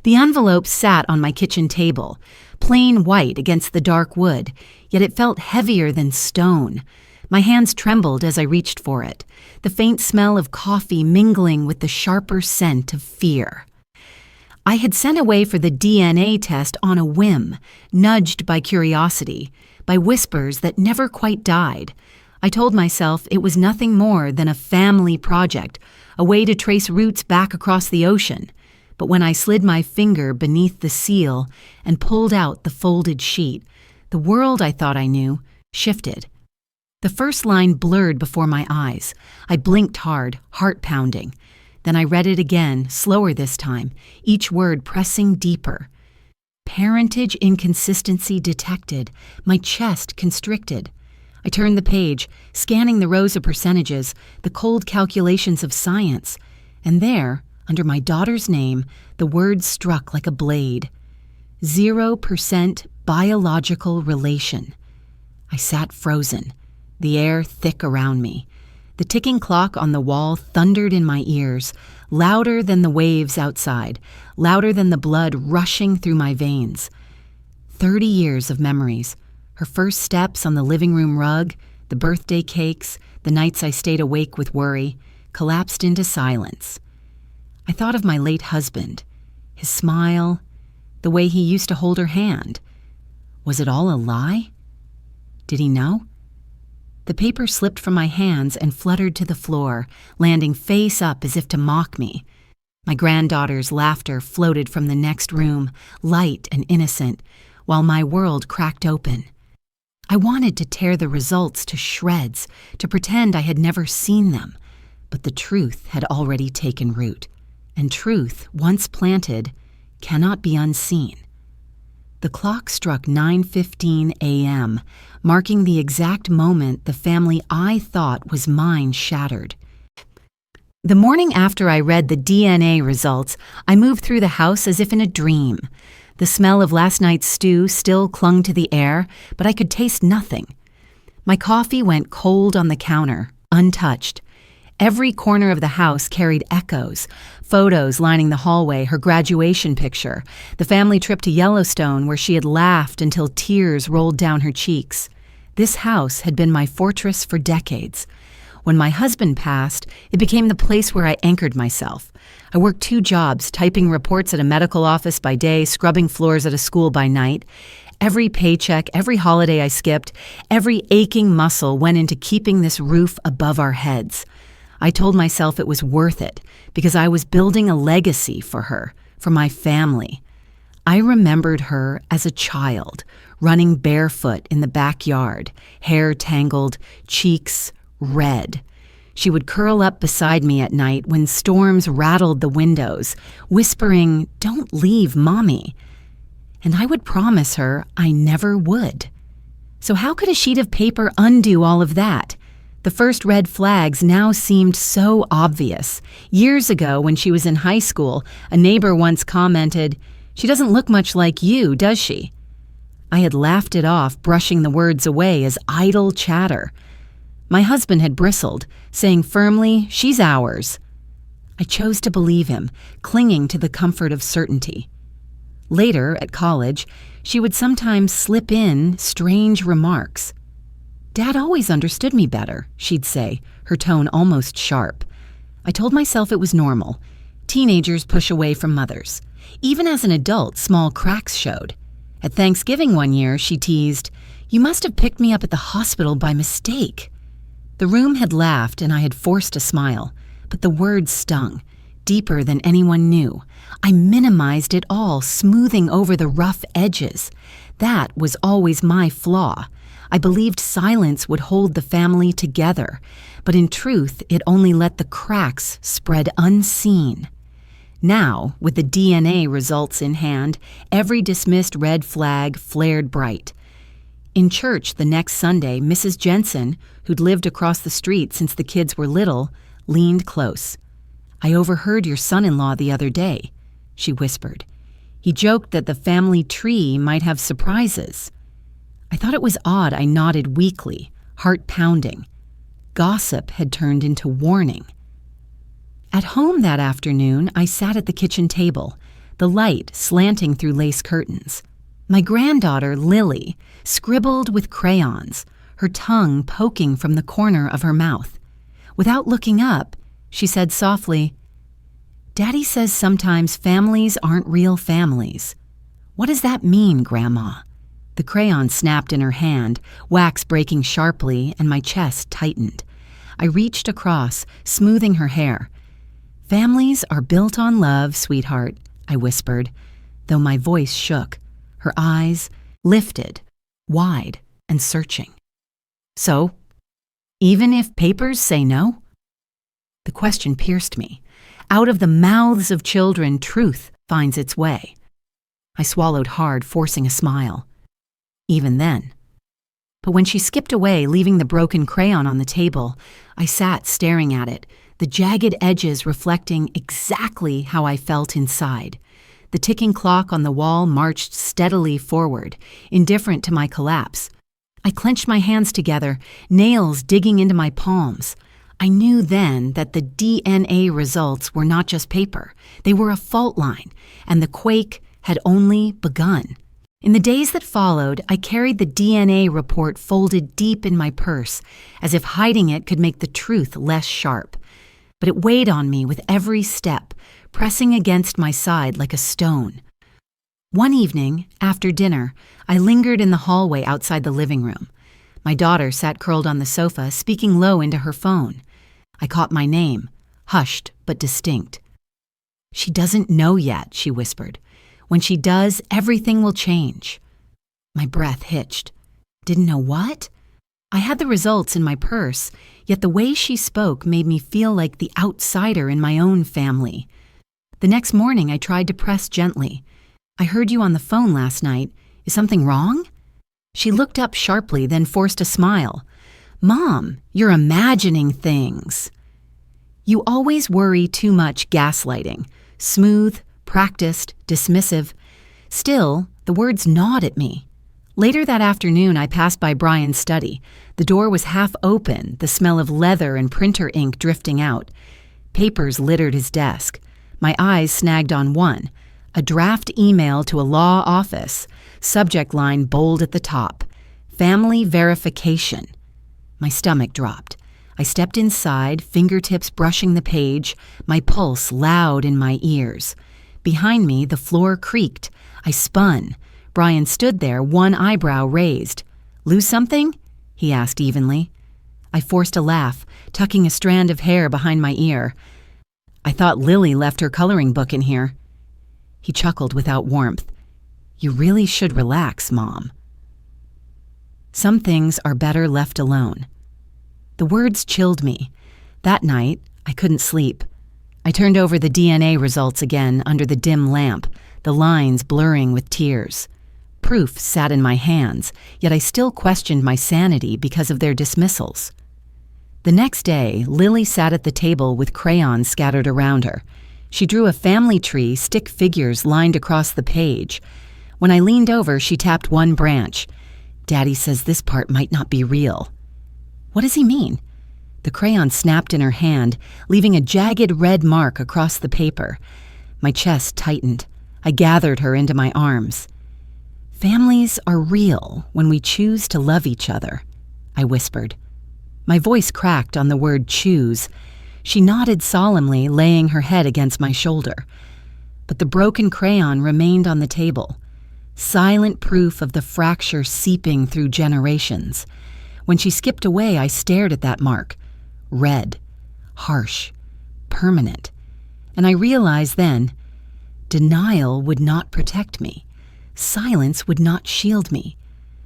The envelope sat on my kitchen table, plain white against the dark wood, yet it felt heavier than stone. My hands trembled as I reached for it, the faint smell of coffee mingling with the sharper scent of fear. I had sent away for the DNA test on a whim, nudged by curiosity, by whispers that never quite died. I told myself it was nothing more than a family project, a way to trace roots back across the ocean. But when I slid my finger beneath the seal and pulled out the folded sheet, the world I thought I knew shifted. The first line blurred before my eyes. I blinked hard, heart pounding. Then I read it again, slower this time, each word pressing deeper. Parentage inconsistency detected, my chest constricted. I turned the page, scanning the rows of percentages, the cold calculations of science, and there, under my daughter's name, the words struck like a blade. 0% biological relation. I sat frozen, the air thick around me. The ticking clock on the wall thundered in my ears, louder than the waves outside, louder than the blood rushing through my veins. 30 years of memories, her first steps on the living room rug, the birthday cakes, the nights I stayed awake with worry, collapsed into silence. I thought of my late husband, his smile, the way he used to hold her hand. Was it all a lie? Did he know? The paper slipped from my hands and fluttered to the floor, landing face up as if to mock me. My granddaughter's laughter floated from the next room, light and innocent, while my world cracked open. I wanted to tear the results to shreds, to pretend I had never seen them, but the truth had already taken root, and truth, once planted, cannot be unseen. The clock struck 9:15 a.m., marking the exact moment the family I thought was mine shattered. The morning after I read the DNA results, I moved through the house as if in a dream. The smell of last night's stew still clung to the air, but I could taste nothing. My coffee went cold on the counter, untouched. Every corner of the house carried echoes, photos lining the hallway, her graduation picture, the family trip to Yellowstone where she had laughed until tears rolled down her cheeks. This house had been my fortress for decades. When my husband passed, it became the place where I anchored myself. I worked 2 jobs, typing reports at a medical office by day, scrubbing floors at a school by night. Every paycheck, every holiday I skipped, every aching muscle went into keeping this roof above our heads. I told myself it was worth it because I was building a legacy for her, for my family. I remembered her as a child, running barefoot in the backyard, hair tangled, cheeks red. She would curl up beside me at night when storms rattled the windows, whispering, "Don't leave, Mommy." And I would promise her I never would. So how could a sheet of paper undo all of that? The first red flags now seemed so obvious. Years ago, when she was in high school, a neighbor once commented, "She doesn't look much like you, does she?" I had laughed it off, brushing the words away as idle chatter. My husband had bristled, saying firmly, "She's ours." I chose to believe him, clinging to the comfort of certainty. Later, at college, she would sometimes slip in strange remarks. "Dad always understood me better," she'd say, her tone almost sharp. I told myself it was normal. Teenagers push away from mothers. Even as an adult, small cracks showed. At Thanksgiving one year, she teased, "You must have picked me up at the hospital by mistake." The room had laughed and I had forced a smile, but the words stung, deeper than anyone knew. I minimized it all, smoothing over the rough edges. That was always my flaw. I believed silence would hold the family together, but in truth, it only let the cracks spread unseen. Now, with the DNA results in hand, every dismissed red flag flared bright. In church the next Sunday, Mrs. Jensen, who'd lived across the street since the kids were little, leaned close. "I overheard your son-in-law the other day," she whispered. "He joked that the family tree might have surprises." I thought it was odd I nodded weakly, heart pounding. Gossip had turned into warning. At home that afternoon, I sat at the kitchen table. the light slanting through lace curtains. My granddaughter, Lily, scribbled with crayons, her tongue poking from the corner of her mouth. Without looking up, she said softly, "Daddy says sometimes families aren't real families. What does that mean, Grandma?" The crayon snapped in her hand, wax breaking sharply, and my chest tightened. I reached across, smoothing her hair. "Families are built on love, sweetheart," I whispered, though my voice shook, her eyes lifted, wide and searching. "So, even if papers say no?" The question pierced me. Out of the mouths of children, truth finds its way. I swallowed hard, forcing a smile. Even then. But when she skipped away, leaving the broken crayon on the table, I sat staring at it, the jagged edges reflecting exactly how I felt inside. The ticking clock on the wall marched steadily forward, indifferent to my collapse. I clenched my hands together, nails digging into my palms. I knew then that the DNA results were not just paper. They were a fault line, and the quake had only begun. In the days that followed, I carried the DNA report folded deep in my purse, as if hiding it could make the truth less sharp. But it weighed on me with every step, pressing against my side like a stone. One evening, after dinner, I lingered in the hallway outside the living room. My daughter sat curled on the sofa, speaking low into her phone. I caught my name, hushed but distinct. "She doesn't know yet," she whispered. "When she does, everything will change." My breath hitched. Didn't know what? I had the results in my purse, yet the way she spoke made me feel like the outsider in my own family. The next morning, I tried to press gently. "I heard you on the phone last night. Is something wrong?" She looked up sharply, then forced a smile. "Mom, you're imagining things." You always worry too much, gaslighting. Smooth, practiced, dismissive. Still, the words gnawed at me. Later that afternoon, I passed by Brian's study. The door was half open, the smell of leather and printer ink drifting out. Papers littered his desk. My eyes snagged on one, a draft email to a law office, subject line bold at the top, "Family Verification." My stomach dropped. I stepped inside, fingertips brushing the page, my pulse loud in my ears. Behind me, the floor creaked. I spun. Brian stood there, one eyebrow raised. "Lose something?" he asked evenly. I forced a laugh, tucking a strand of hair behind my ear. "I thought Lily left her coloring book in here." He chuckled without warmth. "You really should relax, Mom." Some things are better left alone. The words chilled me. That night, I couldn't sleep. I turned over the DNA results again under the dim lamp, the lines blurring with tears. Proof sat in my hands, yet I still questioned my sanity because of their dismissals. The next day, Lily sat at the table with crayons scattered around her. She drew a family tree, stick figures lined across the page. When I leaned over, she tapped one branch. "Daddy says this part might not be real." "What does he mean?" The crayon snapped in her hand, leaving a jagged red mark across the paper. My chest tightened. I gathered her into my arms. "Families are real when we choose to love each other," I whispered. My voice cracked on the word choose. She nodded solemnly, laying her head against my shoulder. But the broken crayon remained on the table, silent proof of the fracture seeping through generations. When she skipped away, I stared at that mark. Red, harsh, permanent. And I realized then, denial would not protect me. Silence would not shield me.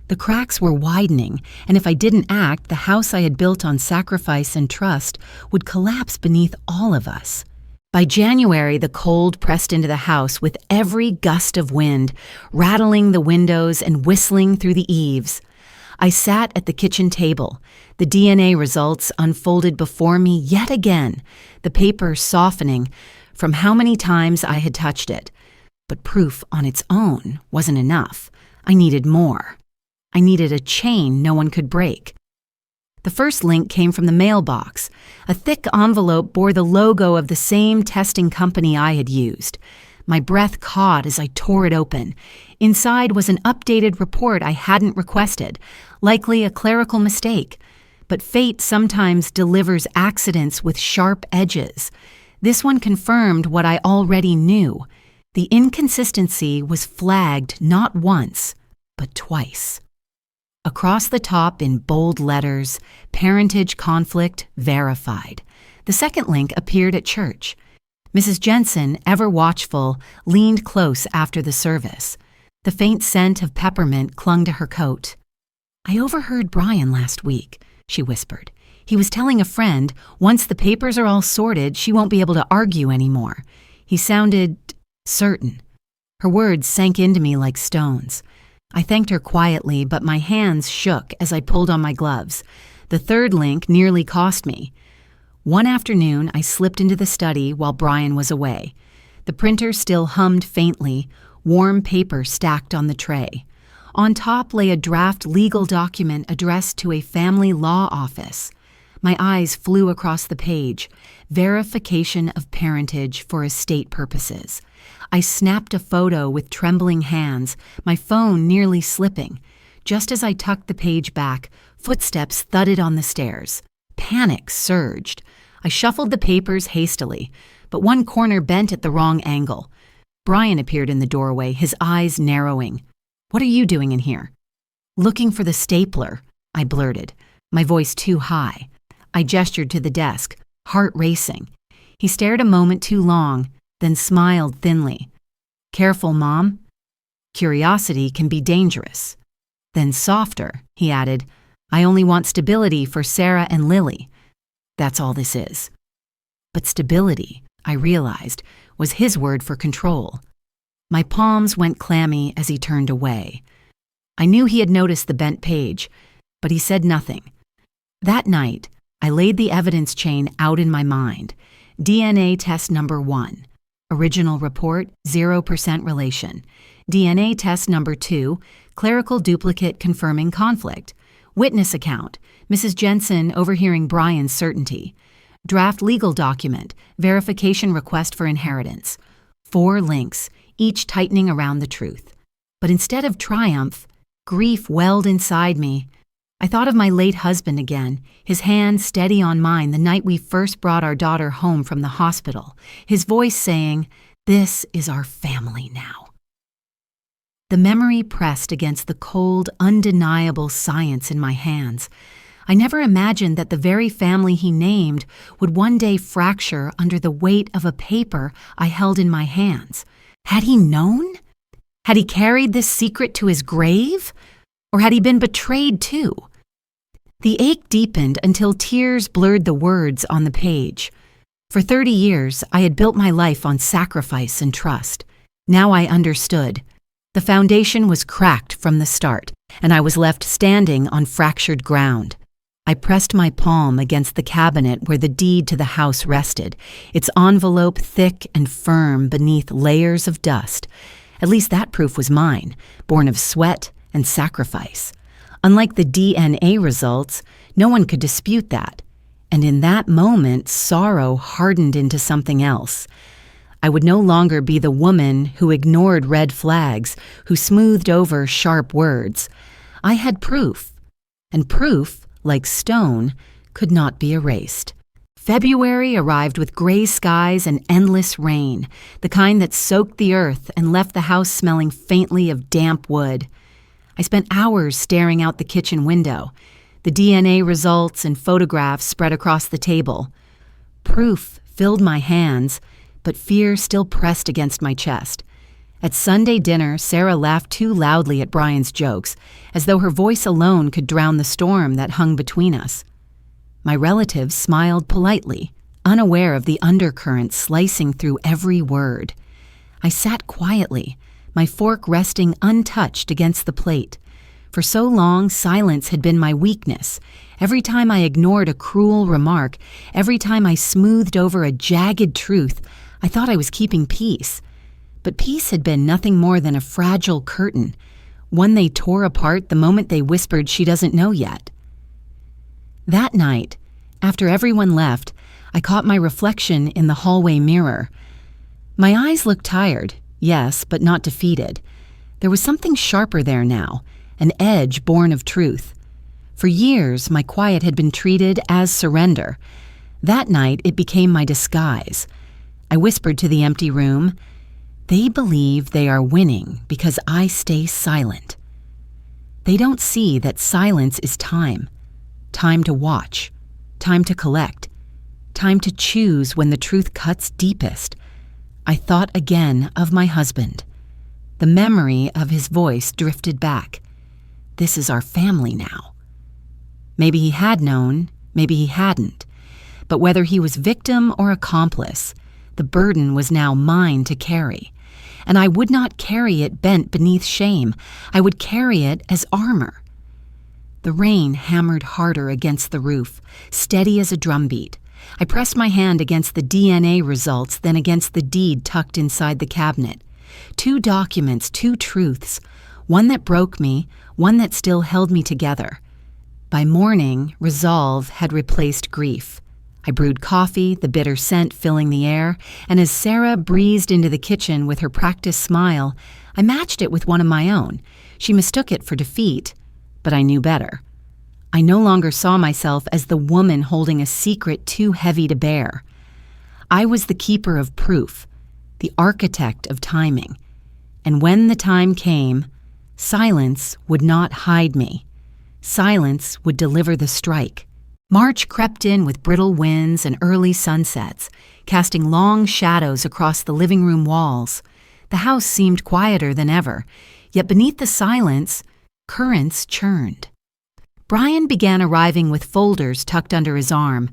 The cracks were widening, and if I didn't act, the house I had built on sacrifice and trust would collapse beneath all of us. By January, the cold pressed into the house with every gust of wind, rattling the windows and whistling through the eaves. I sat at the kitchen table, the DNA results unfolded before me yet again, the paper softening from how many times I had touched it. But proof on its own wasn't enough. I needed more. I needed a chain no one could break. The first link came from the mailbox. A thick envelope bore the logo of the same testing company I had used. My breath caught as I tore it open. Inside was an updated report I hadn't requested, likely a clerical mistake. But fate sometimes delivers accidents with sharp edges. This one confirmed what I already knew. The inconsistency was flagged not once, but twice. Across the top in bold letters, parentage conflict verified. The second link appeared at church. Mrs. Jensen, ever watchful, leaned close after the service. The faint scent of peppermint clung to her coat. "I overheard Brian last week," she whispered. "He was telling a friend, once the papers are all sorted, she won't be able to argue anymore. He sounded certain." Her words sank into me like stones. I thanked her quietly, but my hands shook as I pulled on my gloves. The third link nearly cost me. One afternoon, I slipped into the study while Brian was away. The printer still hummed faintly, warm paper stacked on the tray. On top lay a draft legal document addressed to a family law office. My eyes flew across the page. Verification of parentage for estate purposes. I snapped a photo with trembling hands, my phone nearly slipping. Just as I tucked the page back, footsteps thudded on the stairs. Panic surged. I shuffled the papers hastily, but one corner bent at the wrong angle. Brian appeared in the doorway, his eyes narrowing. "What are you doing in here?" "Looking for the stapler," I blurted, my voice too high. I gestured to the desk, heart racing. He stared a moment too long, then smiled thinly. "Careful, Mom. Curiosity can be dangerous." Then softer, he added, "I only want stability for Sarah and Lily. That's all this is." But stability, I realized, was his word for control. My palms went clammy as he turned away. I knew he had noticed the bent page, but he said nothing. That night, I laid the evidence chain out in my mind. DNA test number 1. Original report, 0% relation. DNA test number 2, clerical duplicate confirming conflict. Witness account, Mrs. Jensen overhearing Brian's certainty. Draft legal document, verification request for inheritance. 4 links, each tightening around the truth. But instead of triumph, grief welled inside me. I thought of my late husband again, his hand steady on mine the night we first brought our daughter home from the hospital, his voice saying, "This is our family now." The memory pressed against the cold, undeniable science in my hands. I never imagined that the very family he named would one day fracture under the weight of a paper I held in my hands. Had he known? Had he carried this secret to his grave? Or had he been betrayed too? The ache deepened until tears blurred the words on the page. For 30 years, I had built my life on sacrifice and trust. Now I understood. The foundation was cracked from the start, and I was left standing on fractured ground. I pressed my palm against the cabinet where the deed to the house rested, its envelope thick and firm beneath layers of dust. At least that proof was mine, born of sweat and sacrifice. Unlike the DNA results, no one could dispute that. And in that moment, sorrow hardened into something else. I would no longer be the woman who ignored red flags, who smoothed over sharp words. I had proof, and proof, like stone, could not be erased. February arrived with gray skies and endless rain, the kind that soaked the earth and left the house smelling faintly of damp wood. I spent hours staring out the kitchen window, the DNA results and photographs spread across the table. Proof filled my hands, but fear still pressed against my chest. At Sunday dinner, Sarah laughed too loudly at Brian's jokes, as though her voice alone could drown the storm that hung between us. My relatives smiled politely, unaware of the undercurrent slicing through every word. I sat quietly, my fork resting untouched against the plate. For so long, silence had been my weakness. Every time I ignored a cruel remark, every time I smoothed over a jagged truth, I thought I was keeping peace. But peace had been nothing more than a fragile curtain, one they tore apart the moment they whispered she doesn't know yet. That night, after everyone left, I caught my reflection in the hallway mirror. My eyes looked tired, yes, but not defeated. There was something sharper there now, an edge born of truth. For years, my quiet had been treated as surrender. That night, it became my disguise. I whispered to the empty room, "They believe they are winning because I stay silent. They don't see that silence is time. Time to watch. Time to collect. Time to choose when the truth cuts deepest." I thought again of my husband. The memory of his voice drifted back. This is our family now. Maybe he had known, maybe he hadn't. But whether he was victim or accomplice, the burden was now mine to carry. And I would not carry it bent beneath shame. I would carry it as armor. The rain hammered harder against the roof, steady as a drumbeat. I pressed my hand against the DNA results, then against the deed tucked inside the cabinet. 2 documents, 2 truths, one that broke me, one that still held me together. By morning, resolve had replaced grief. I brewed coffee, the bitter scent filling the air, and as Sarah breezed into the kitchen with her practiced smile, I matched it with one of my own. She mistook it for defeat, but I knew better. I no longer saw myself as the woman holding a secret too heavy to bear. I was the keeper of proof, the architect of timing. And when the time came, silence would not hide me. Silence would deliver the strike. March crept in with brittle winds and early sunsets, casting long shadows across the living room walls. The house seemed quieter than ever, yet beneath the silence, currents churned. Brian began arriving with folders tucked under his arm,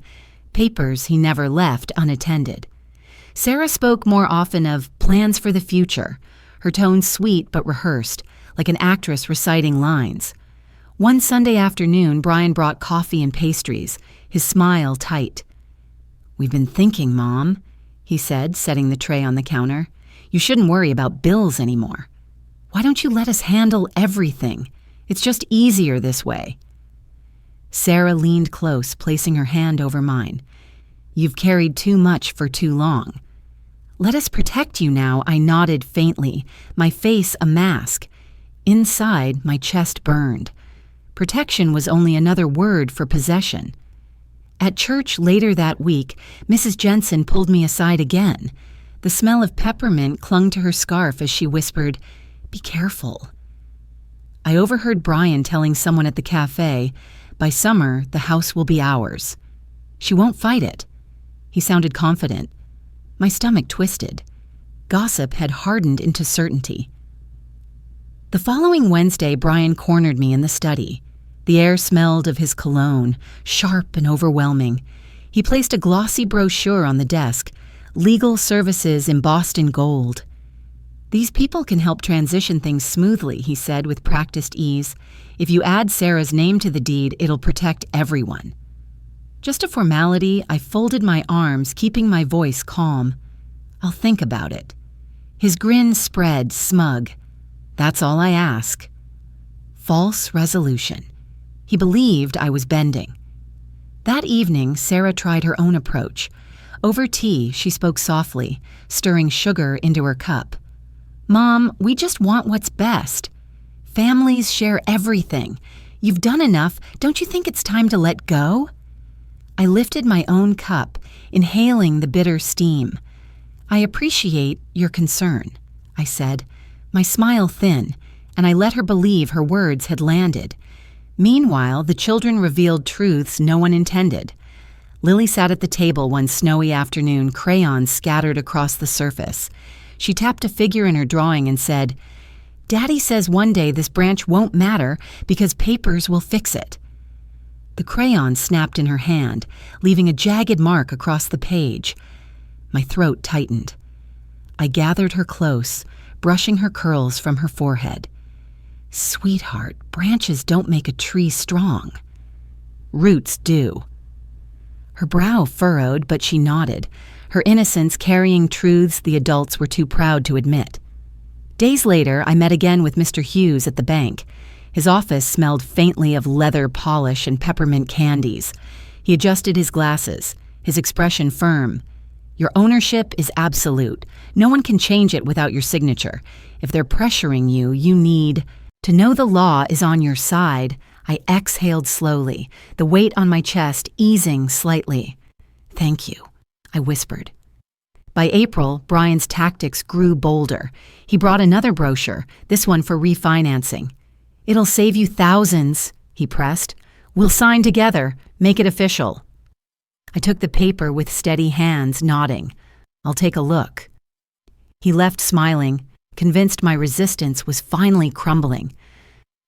papers he never left unattended. Sarah spoke more often of plans for the future, her tone sweet but rehearsed, like an actress reciting lines. One Sunday afternoon, Brian brought coffee and pastries, his smile tight. "We've been thinking, Mom," he said, setting the tray on the counter. "You shouldn't worry about bills anymore. Why don't you let us handle everything? It's just easier this way." Sarah leaned close, placing her hand over mine. "You've carried too much for too long." "Let us protect you now," I nodded faintly, my face a mask. Inside, my chest burned. Protection was only another word for possession. At church later that week, Mrs. Jensen pulled me aside again. The smell of peppermint clung to her scarf as she whispered, "Be careful." I overheard Brian telling someone at the cafe, "By summer, the house will be ours. She won't fight it." He sounded confident. My stomach twisted. Gossip had hardened into certainty. The following Wednesday, Brian cornered me in the study. The air smelled of his cologne, sharp and overwhelming. He placed a glossy brochure on the desk, legal services embossed in gold. "These people can help transition things smoothly," he said with practiced ease. "If you add Sarah's name to the deed, it'll protect everyone." Just a formality, I folded my arms, keeping my voice calm. "I'll think about it." His grin spread, smug. "That's all I ask." False resolution. He believed I was bending. That evening, Sarah tried her own approach. Over tea, she spoke softly, stirring sugar into her cup. "Mom, we just want what's best. Families share everything. You've done enough. Don't you think it's time to let go?" I lifted my own cup, inhaling the bitter steam. "I appreciate your concern," I said, my smile thin, and I let her believe her words had landed. Meanwhile, the children revealed truths no one intended. Lily sat at the table one snowy afternoon, crayons scattered across the surface. She tapped a figure in her drawing and said, "Daddy says one day this branch won't matter because papers will fix it." The crayon snapped in her hand, leaving a jagged mark across the page. My throat tightened. I gathered her close, brushing her curls from her forehead. "Sweetheart, branches don't make a tree strong. Roots do." Her brow furrowed, but she nodded, her innocence carrying truths the adults were too proud to admit. Days later, I met again with Mr. Hughes at the bank. His office smelled faintly of leather polish and peppermint candies. He adjusted his glasses, his expression firm. Your ownership is absolute. No one can change it without your signature. If they're pressuring you, you need to know the law is on your side. I exhaled slowly, the weight on my chest easing slightly. Thank you, I whispered. By April, Brian's tactics grew bolder. He brought another brochure, this one for refinancing. It'll save you thousands, he pressed. We'll sign together, make it official. I took the paper with steady hands, nodding. I'll take a look. He left smiling, convinced my resistance was finally crumbling.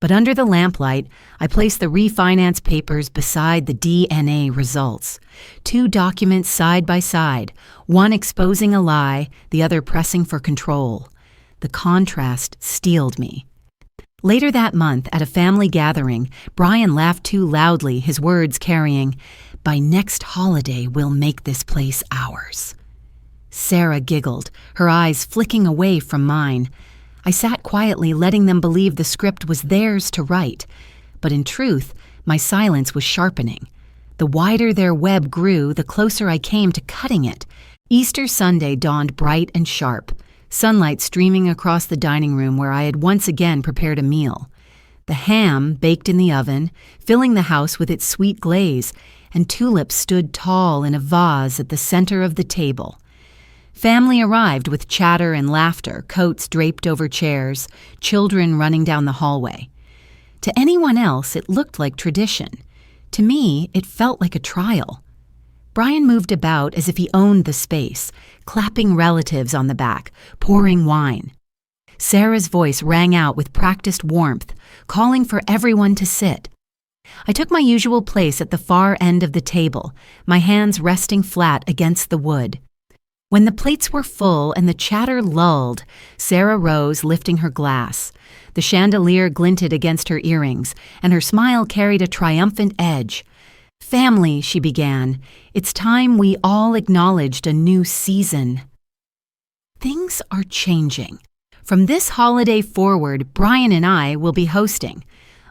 But under the lamplight, I placed the refinance papers beside the DNA results. 2 documents side by side, one exposing a lie, the other pressing for control. The contrast steeled me. Later that month, at a family gathering, Brian laughed too loudly, his words carrying, "By next holiday, we'll make this place ours." Sarah giggled, her eyes flicking away from mine. I sat quietly, letting them believe the script was theirs to write. But in truth, my silence was sharpening. The wider their web grew, the closer I came to cutting it. Easter Sunday dawned bright and sharp, sunlight streaming across the dining room where I had once again prepared a meal. The ham baked in the oven, filling the house with its sweet glaze, and tulips stood tall in a vase at the center of the table. Family arrived with chatter and laughter, coats draped over chairs, children running down the hallway. To anyone else, it looked like tradition. To me, it felt like a trial. Brian moved about as if he owned the space, clapping relatives on the back, pouring wine. Sarah's voice rang out with practiced warmth, calling for everyone to sit. I took my usual place at the far end of the table, my hands resting flat against the wood. When the plates were full and the chatter lulled, Sarah rose, lifting her glass. The chandelier glinted against her earrings, and her smile carried a triumphant edge. "Family," she began, "it's time we all acknowledged a new season." Things are changing. From this holiday forward, Brian and I will be hosting.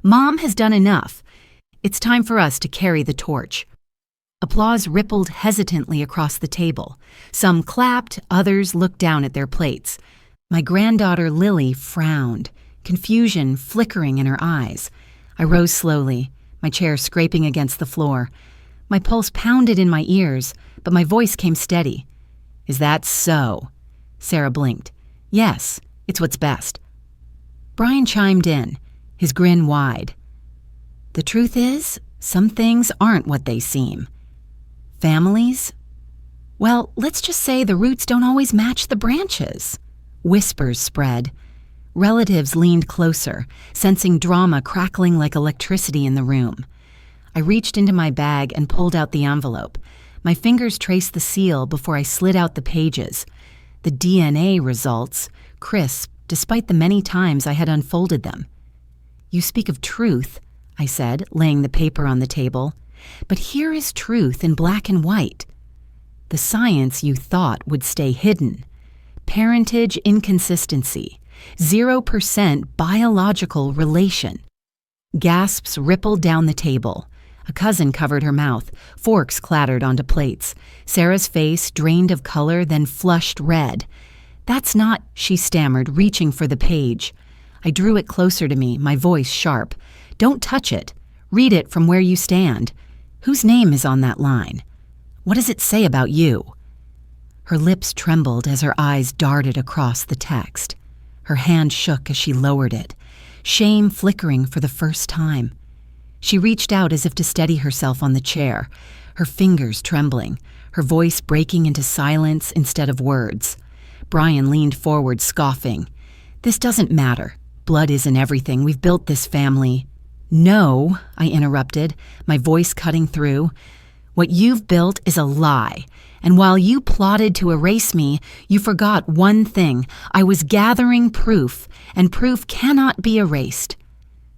Mom has done enough. It's time for us to carry the torch. Applause rippled hesitantly across the table. Some clapped, others looked down at their plates. My granddaughter Lily frowned, confusion flickering in her eyes. I rose slowly, my chair scraping against the floor. My pulse pounded in my ears, but my voice came steady. "Is that so?" Sarah blinked. "Yes, it's what's best." Brian chimed in, his grin wide. "The truth is, some things aren't what they seem. Families? Well, let's just say the roots don't always match the branches." Whispers spread. Relatives leaned closer, sensing drama crackling like electricity in the room. I reached into my bag and pulled out the envelope. My fingers traced the seal before I slid out the pages. The DNA results, crisp, despite the many times I had unfolded them. "You speak of truth," I said, laying the paper on the table. "But here is truth in black and white. The science you thought would stay hidden. Parentage inconsistency. 0% biological relation." Gasps rippled down the table. A cousin covered her mouth. Forks clattered onto plates. Sarah's face drained of color, then flushed red. "That's not," she stammered, reaching for the page. I drew it closer to me, my voice sharp. "Don't touch it. Read it from where you stand. Whose name is on that line? What does it say about you?" Her lips trembled as her eyes darted across the text. Her hand shook as she lowered it, shame flickering for the first time. She reached out as if to steady herself on the chair, her fingers trembling, her voice breaking into silence instead of words. Brian leaned forward, scoffing. "This doesn't matter. Blood isn't everything. We've built this family." "No," I interrupted, my voice cutting through. "What you've built is a lie. And while you plotted to erase me, you forgot one thing. I was gathering proof, and proof cannot be erased."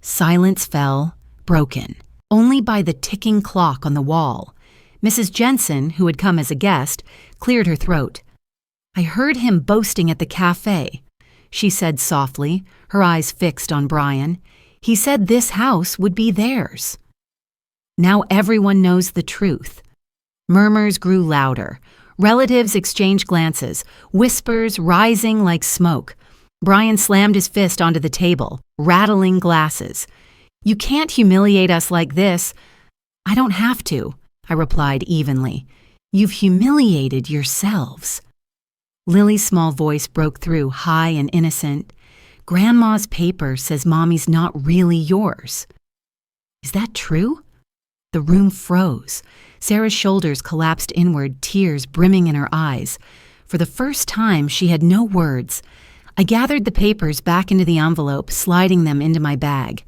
Silence fell, broken, only by the ticking clock on the wall. Mrs. Jensen, who had come as a guest, cleared her throat. "I heard him boasting at the cafe," she said softly, her eyes fixed on Brian. "He said this house would be theirs." Now everyone knows the truth. Murmurs grew louder. Relatives exchanged glances, whispers rising like smoke. Brian slammed his fist onto the table, rattling glasses. "You can't humiliate us like this." "I don't have to," I replied evenly. "You've humiliated yourselves." Lily's small voice broke through, high and innocent. "Grandma's paper says Mommy's not really yours." "Is that true?" The room froze. Sarah's shoulders collapsed inward, tears brimming in her eyes. For the first time, she had no words. I gathered the papers back into the envelope, sliding them into my bag.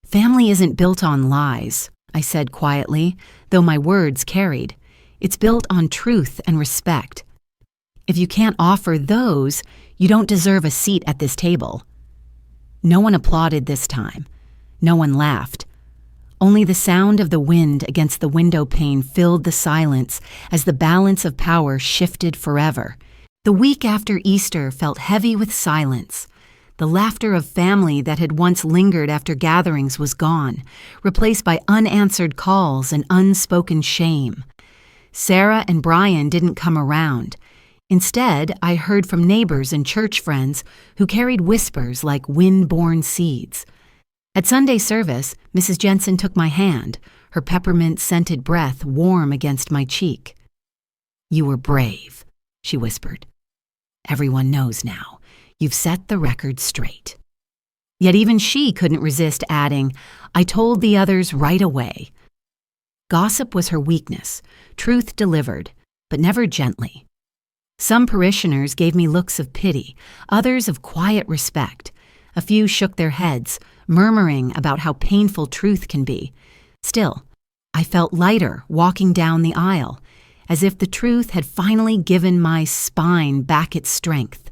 "Family isn't built on lies," I said quietly, though my words carried. "It's built on truth and respect. If you can't offer those, you don't deserve a seat at this table." No one applauded this time. No one laughed. Only the sound of the wind against the window pane filled the silence as the balance of power shifted forever. The week after Easter felt heavy with silence. The laughter of family that had once lingered after gatherings was gone, replaced by unanswered calls and unspoken shame. Sarah and Brian didn't come around. Instead, I heard from neighbors and church friends who carried whispers like wind-borne seeds. At Sunday service, Mrs. Jensen took my hand, her peppermint-scented breath warm against my cheek. "You were brave," she whispered. "Everyone knows now. You've set the record straight." Yet even she couldn't resist adding, "I told the others right away." Gossip was her weakness, truth delivered, but never gently. Some parishioners gave me looks of pity, others of quiet respect. A few shook their heads, murmuring about how painful truth can be. Still, I felt lighter walking down the aisle, as if the truth had finally given my spine back its strength.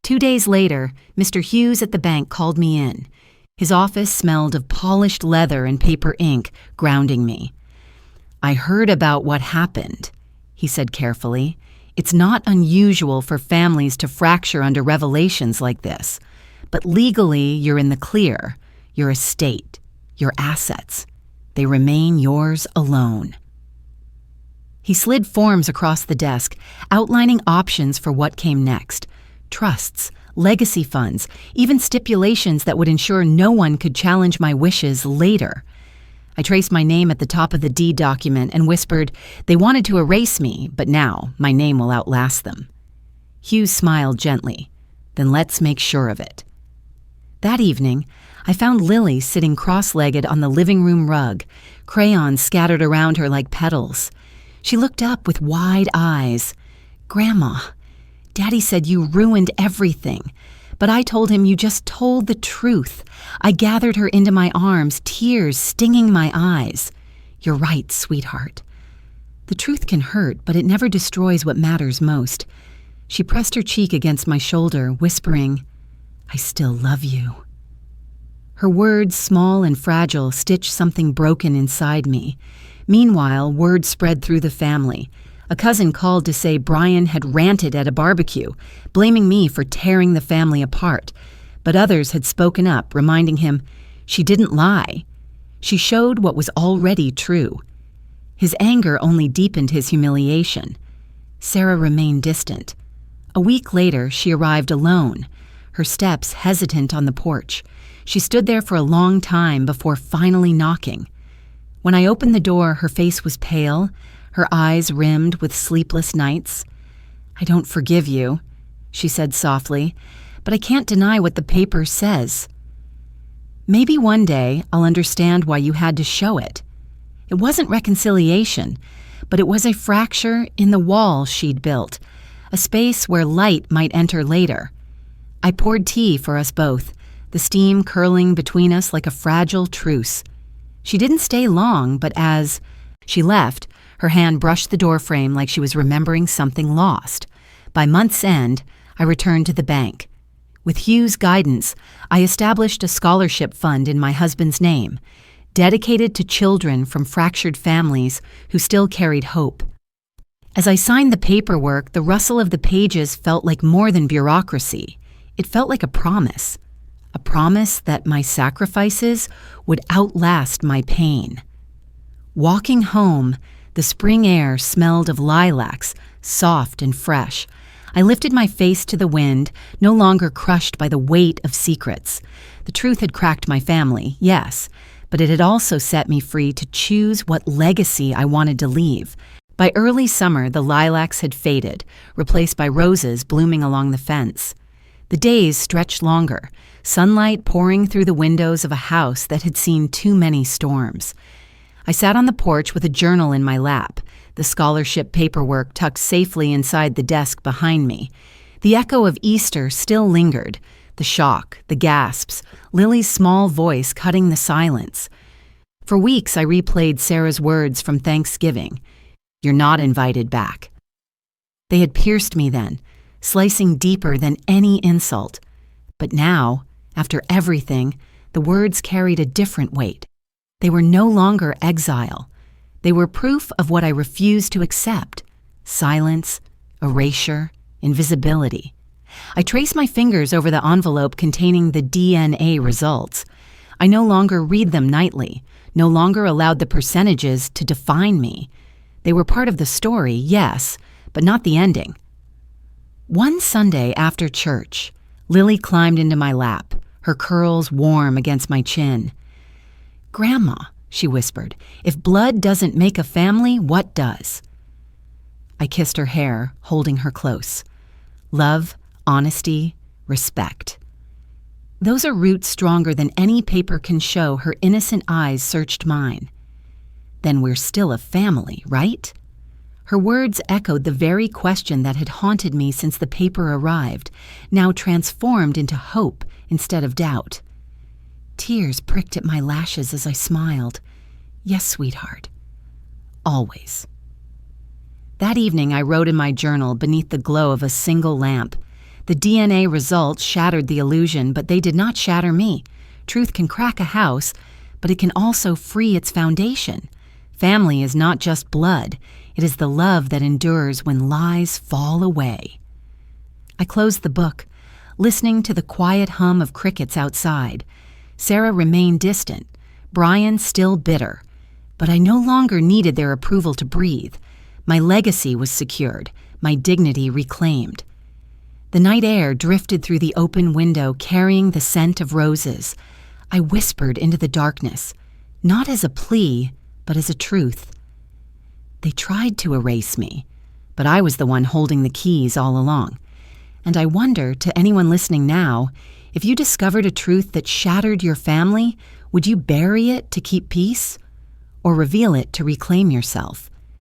2 days later, Mr. Hughes at the bank called me in. His office smelled of polished leather and paper ink, grounding me. "I heard about what happened," he said carefully. "It's not unusual for families to fracture under revelations like this. But legally, you're in the clear. Your estate, your assets, they remain yours alone." He slid forms across the desk, outlining options for what came next. Trusts, legacy funds, even stipulations that would ensure no one could challenge my wishes later. I traced my name at the top of the deed document and whispered, "They wanted to erase me, but now my name will outlast them." Hughes smiled gently. "Then let's make sure of it." That evening, I found Lily sitting cross-legged on the living room rug, crayons scattered around her like petals. She looked up with wide eyes. "Grandma, Daddy said you ruined everything, but I told him you just told the truth." I gathered her into my arms, tears stinging my eyes. "You're right, sweetheart. The truth can hurt, but it never destroys what matters most." She pressed her cheek against my shoulder, whispering, "I still love you." Her words, small and fragile, stitched something broken inside me. Meanwhile, word spread through the family. A cousin called to say Brian had ranted at a barbecue, blaming me for tearing the family apart. But others had spoken up, reminding him, "She didn't lie. She showed what was already true." His anger only deepened his humiliation. Sarah remained distant. A week later, she arrived alone, her steps hesitant on the porch. She stood there for a long time before finally knocking. When I opened the door, her face was pale, her eyes rimmed with sleepless nights. "I don't forgive you," she said softly, "but I can't deny what the paper says. Maybe one day I'll understand why you had to show it. It wasn't reconciliation, but it was a fracture in the wall she'd built, a space where light might enter later." I poured tea for us both, the steam curling between us like a fragile truce. She didn't stay long, but as she left, her hand brushed the doorframe like she was remembering something lost. By month's end, I returned to the bank. With Hugh's guidance, I established a scholarship fund in my husband's name, dedicated to children from fractured families who still carried hope. As I signed the paperwork, the rustle of the pages felt like more than bureaucracy. It felt like a promise that my sacrifices would outlast my pain. Walking home, the spring air smelled of lilacs, soft and fresh. I lifted my face to the wind, no longer crushed by the weight of secrets. The truth had cracked my family, yes, but it had also set me free to choose what legacy I wanted to leave. By early summer, the lilacs had faded, replaced by roses blooming along the fence. The days stretched longer, sunlight pouring through the windows of a house that had seen too many storms. I sat on the porch with a journal in my lap, the scholarship paperwork tucked safely inside the desk behind me. The echo of Easter still lingered, the shock, the gasps, Lily's small voice cutting the silence. For weeks I replayed Sarah's words from Thanksgiving. "You're not invited back." They had pierced me then, slicing deeper than any insult. But now, after everything, the words carried a different weight. They were no longer exile. They were proof of what I refused to accept: silence, erasure, invisibility. I traced my fingers over the envelope containing the DNA results. I no longer read them nightly, no longer allowed the percentages to define me. They were part of the story, yes, but not the ending. One Sunday after church, Lily climbed into my lap, her curls warm against my chin. "Grandma," she whispered, "if blood doesn't make a family, what does?" I kissed her hair, holding her close. Love, honesty, respect. Those are roots stronger than any paper can show. Her innocent eyes searched mine. "Then we're still a family, right?" Her words echoed the very question that had haunted me since the paper arrived, now transformed into hope instead of doubt. Tears pricked at my lashes as I smiled. "Yes, sweetheart. Always." That evening I wrote in my journal beneath the glow of a single lamp. The DNA results shattered the illusion, but they did not shatter me. Truth can crack a house, but it can also free its foundation. Family is not just blood. It is the love that endures when lies fall away. I closed the book, listening to the quiet hum of crickets outside. Sarah remained distant, Brian still bitter, but I no longer needed their approval to breathe. My legacy was secured, my dignity reclaimed. The night air drifted through the open window, carrying the scent of roses. I whispered into the darkness, not as a plea, but as a truth. They tried to erase me, but I was the one holding the keys all along. And I wonder, to anyone listening now, if you discovered a truth that shattered your family, would you bury it to keep peace? Or reveal it to reclaim yourself?